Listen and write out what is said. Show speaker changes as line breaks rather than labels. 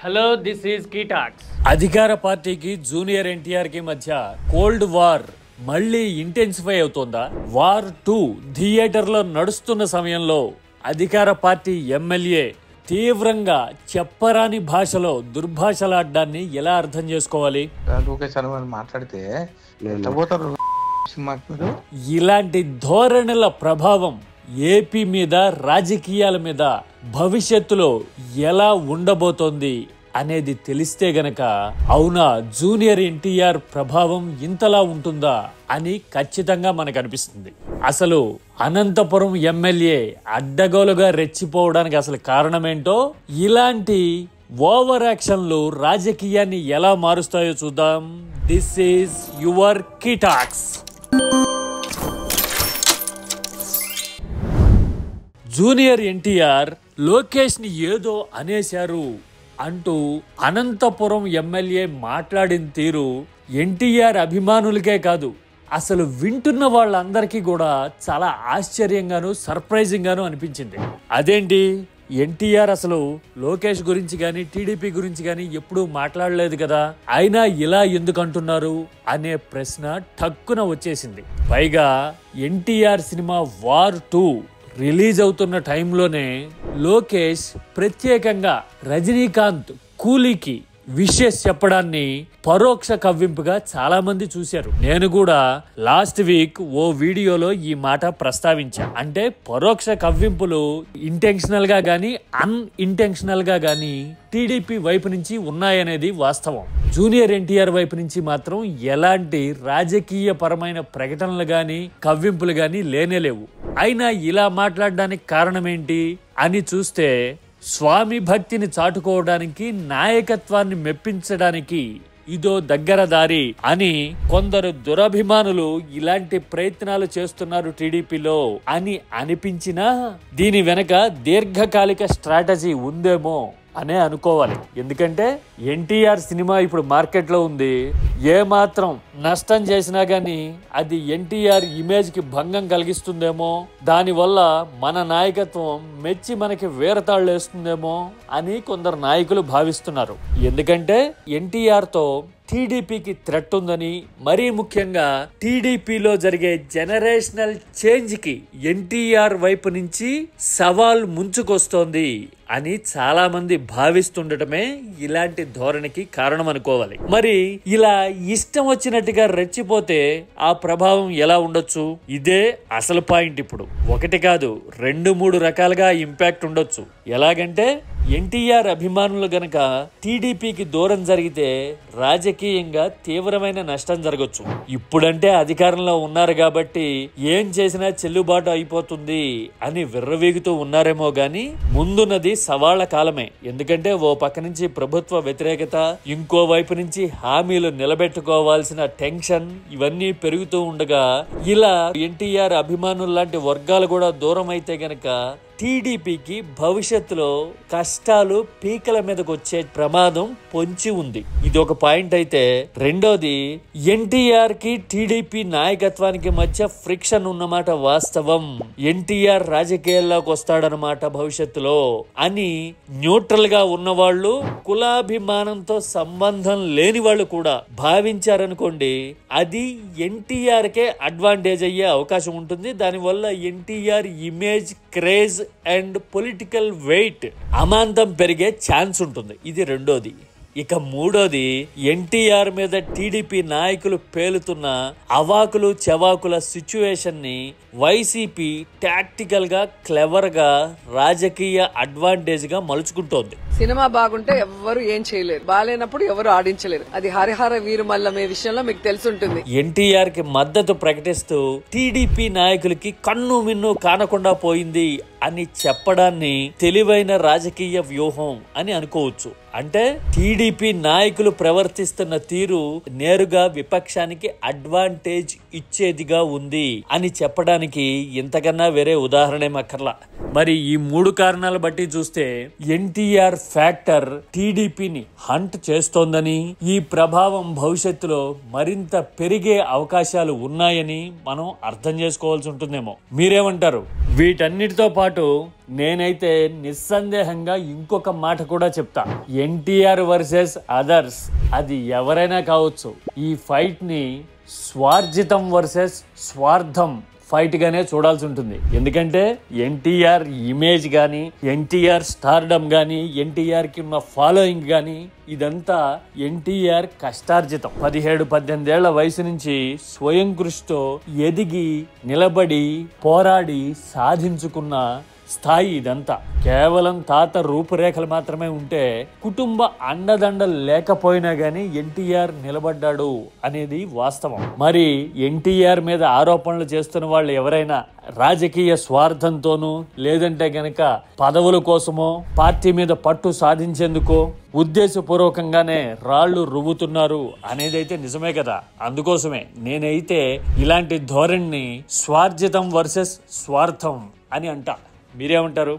Hello, this is కీటాక్స్.
అధికార పార్టీకి junior NTR కి మధ్య కోల్డ్ వార్ మళ్ళీ ఇంటెన్సిఫై అవుతోందా? వార్ 2 థియేటర్ లో నడుస్తున్న సమయంలో అధికార పార్టీ ఎమ్మెల్యే తీవ్రంగా చెప్పరాని భాషలో దుర్భాషలాడ్డాన్ని ఎలా అర్థం చేసుకోవాలి?
మాట్లాడితే
ఇలాంటి ధోరణుల ప్రభావం ఏపీ మీద, రాజకీయాల మీద భవిష్యత్తులో ఎలా ఉండబోతోంది అనేది తెలిస్తే గనక అవునా జూనియర్ ఎన్టీఆర్ ప్రభావం ఇంతలా ఉంటుందా అని ఖచ్చితంగా మనకు అనిపిస్తుంది. అసలు అనంతపురం ఎమ్మెల్యే అడ్డగోలుగా రెచ్చిపోవడానికి అసలు కారణమేంటో, ఇలాంటి ఓవర్ యాక్షన్లు రాజకీయాన్ని ఎలా మారుస్తాయో చూద్దాం. This is your KTalks. Junior NTR Lokesh ని ఏదో అనేశారు అంటూ అనంతపురం ఎమ్మెల్యే మాట్లాడిన తీరు ఎన్టీఆర్ అభిమానులకే కాదు, అసలు వింటున్న వాళ్ళందరికీ కూడా చాలా ఆశ్చర్యంగాను సర్ప్రైజింగ్ గాను అనిపించింది. అదేంటి, ఎన్టీఆర్ అసలు లోకేష్ గురించి గాని టీడీపీ గురించి గాని ఎప్పుడూ మాట్లాడలేదు కదా, అయినా ఇలా ఎందుకు అంటున్నారు అనే ప్రశ్న ఠక్కున వచ్చేసింది. పైగా ఎన్టీఆర్ సినిమా వార్ 2 రిలీజ్ అవుతున్న టైంలోనే లోకేష్ ప్రత్యేకంగా రజనీకాంత్ కూలీకి విషెస్ చెప్పడాన్ని పరోక్ష కవ్వింపుగా చాలా మంది చూశారు. నేను కూడా లాస్ట్ వీక్ ఓ వీడియోలో ఈ మాట ప్రస్తావించా. అంటే పరోక్ష కవ్వింపులు ఇంటెన్షనల్ గా గానీ అన్ఇంటెన్షనల్ గా గానీ టీడీపీ వైపు నుంచి ఉన్నాయనేది వాస్తవం. జూనియర్ ఎన్టీఆర్ వైపు నుంచి మాత్రం ఎలాంటి రాజకీయ పరమైన ప్రకటనలు గాని కవ్వింపులు గాని లేనేలేవు. అయినా ఇలా మాట్లాడడానికి కారణమేంటి అని చూస్తే, స్వామి భక్తిని చాటుకోవడానికి, నాయకత్వాన్ని మెప్పించడానికి ఇదో దగ్గర దారి అని కొందరు దురభిమానులు ఇలాంటి ప్రయత్నాలు చేస్తున్నారు టీడీపీలో అని అనిపించినా, దీని వెనక దీర్ఘకాలిక స్ట్రాటజీ ఉందేమో అనే అనుకోవాలి. ఎందుకంటే ఎన్టీఆర్ సినిమా ఇప్పుడు మార్కెట్లో ఉంది. ఏ మాత్రం నష్టం చేసినా గానీ అది ఎన్టీఆర్ ఇమేజ్ కి భంగం కలిగిస్తుందేమో, దానివల్ల మన నాయకత్వం మెచ్చి మనకి వేరతాళ్ళు వేస్తుందేమో అని కొందరు నాయకులు భావిస్తున్నారు. ఎందుకంటే ఎన్టీఆర్ తో టీడీపీకి థ్రెట్ ఉందని, మరీ ముఖ్యంగా టీడీపీలో జరిగే జనరేషనల్ చేంజ్ కి ఎన్టీఆర్ వైపు నుంచి సవాల్ ముంచుకొస్తోంది అని చాలా మంది భావిస్తుండటమే ఇలాంటి ధోరణికి కారణం అనుకోవాలి. మరి ఇలా ఇష్టం వచ్చినట్టుగా రెచ్చిపోతే ఆ ప్రభావం ఎలా ఉండొచ్చు? ఇదే అసలు పాయింట్. ఇప్పుడు ఒకటి కాదు, 2-3 రకాలుగా ఇంపాక్ట్ ఉండొచ్చు. ఎలాగంటే, ఎన్టీఆర్ అభిమానులు గనక టీడీపీకి దూరం జరిగితే రాజకీయంగా తీవ్రమైన నష్టం జరగచ్చు. ఇప్పుడంటే అధికారంలో ఉన్నారు కాబట్టి ఏం చేసినా చెల్లుబాటు అయిపోతుంది అని విర్రవీగుతూ ఉన్నారేమో గాని, ముందున్నది సవాళ్ల కాలమే. ఎందుకంటే ఓ పక్క నుంచి ప్రభుత్వ వ్యతిరేకత, ఇంకో వైపు నుంచి హామీలు నిలబెట్టుకోవాల్సిన టెన్షన్, ఇవన్నీ పెరుగుతూ ఉండగా ఇలా ఎన్టీఆర్ అభిమానులు లాంటి వర్గాలు కూడా దూరం అయితే గనక టీడీపీకి భవిష్యత్తులో కష్టాలు పీకల మీదకి వచ్చే ప్రమాదం పొంచి ఉంది. ఇది ఒక పాయింట్ అయితే, రెండోది ఎన్టీఆర్ కి టీడీపీ నాయకత్వానికి మధ్య ఫ్రిక్షన్ ఉన్నమాట వాస్తవం. ఎన్టీఆర్ రాజకీయాల్లోకి వస్తాడనమాట భవిష్యత్తులో అని న్యూట్రల్ గా ఉన్నవాళ్ళు, కులాభిమానంతో సంబంధం లేని వాళ్ళు కూడా భావించారనుకోండి, అది ఎన్టీఆర్ కే అడ్వాంటేజ్ అయ్యే అవకాశం ఉంటుంది. దానివల్ల NTR image, craze and political weight అమాంతం పెరిగే ఛాన్స్ ఉంటుంది. ఇది రెండోది. ఇక మూడోది, ఎన్టీఆర్ మీద టీడీపీ నాయకులు పేలుతున్న అవాకులు చెవాకుల సిచ్యువేషన్ ని వైసీపీ టాక్టికల్ గా, క్లెవర్ గా, రాజకీయ అడ్వాంటేజ్ గా మలుచుకుంటోంది.
సినిమా బాగుంటే ఎవరు ఏం చేయలేరు, బాగాలేనప్పుడు ఎవరు ఆడించలేరు. అది హరిహర వీరుమల్లమే విషయంలో మీకు తెలుసుంటుంది.
ఎన్టీఆర్ కి మద్దతు ప్రకటిస్తూ టీడీపీ నాయకులకి కన్ను మిన్ను కానకుండా పోయింది అని చెప్పడాన్ని తెలివైన రాజకీయ వ్యూహం అని అనుకోవచ్చు. అంటే టీడీపీ నాయకులు ప్రవర్తిస్తున్న తీరు నేరుగా విపక్షానికి అడ్వాంటేజ్ ఇచ్చేదిగా ఉంది అని చెప్పడానికి ఇంతకన్నా వేరే ఉదాహరణ ఏమక్కర్లా. మరి ఈ 3 కారణాలు బట్టి చూస్తే ఎన్టీఆర్ ఫ్యాక్టర్ టీడీపీని హంట్ చేస్తోందని, ఈ ప్రభావం భవిష్యత్తులో మరింత పెరిగే అవకాశాలు ఉన్నాయని మనం అర్థం చేసుకోవాల్సి ఉంటుందేమో. మీరేమంటారు? వీటన్నిటితో పాటు పాటు నేనైతే నిస్సందేహంగా ఇంకొక మాట కూడా చెప్తా. ఎన్టీఆర్ వర్సెస్ అదర్స్, అది ఎవరైనా కావచ్చు, ఈ ఫైట్ ని స్వార్జితం వర్సెస్ స్వార్థం ఫైట్ గానే చూడాల్సి ఉంటుంది. ఎందుకంటే ఎన్టీఆర్ ఇమేజ్ గానీ, ఎన్టీఆర్ స్టార్డమ్ గానీ, ఎన్టీఆర్ కి ఉన్న ఫాలోయింగ్ గానీ, ఇదంతా ఎన్టీఆర్ కష్టార్జితం. 17-18 ఏళ్ల వయసు నుంచి స్వయం కృషితో ఎదిగి నిలబడి పోరాడి సాధించుకున్న స్థాయి ఇదంతా. కేవలం తాత రూపురేఖలు మాత్రమే ఉంటే, కుటుంబ అండదండలు లేకపోయినా గానీ ఎన్టీఆర్ నిలబడ్డాడు అనేది వాస్తవం. మరి ఎన్టీఆర్ మీద ఆరోపణలు చేస్తున్న వాళ్ళు ఎవరైనా రాజకీయ స్వార్థంతోనూ, లేదంటే గనక పదవుల కోసమో, పార్టీ మీద పట్టు సాధించేందుకో ఉద్దేశపూర్వకంగానే రాళ్లు రువ్వుతున్నారు అనేదైతే నిజమే కదా. అందుకోసమే నేనైతే ఇలాంటి ధోరణిని స్వార్జితం వర్సెస్ స్వార్థం అని అంటా. మీరేమంటారు?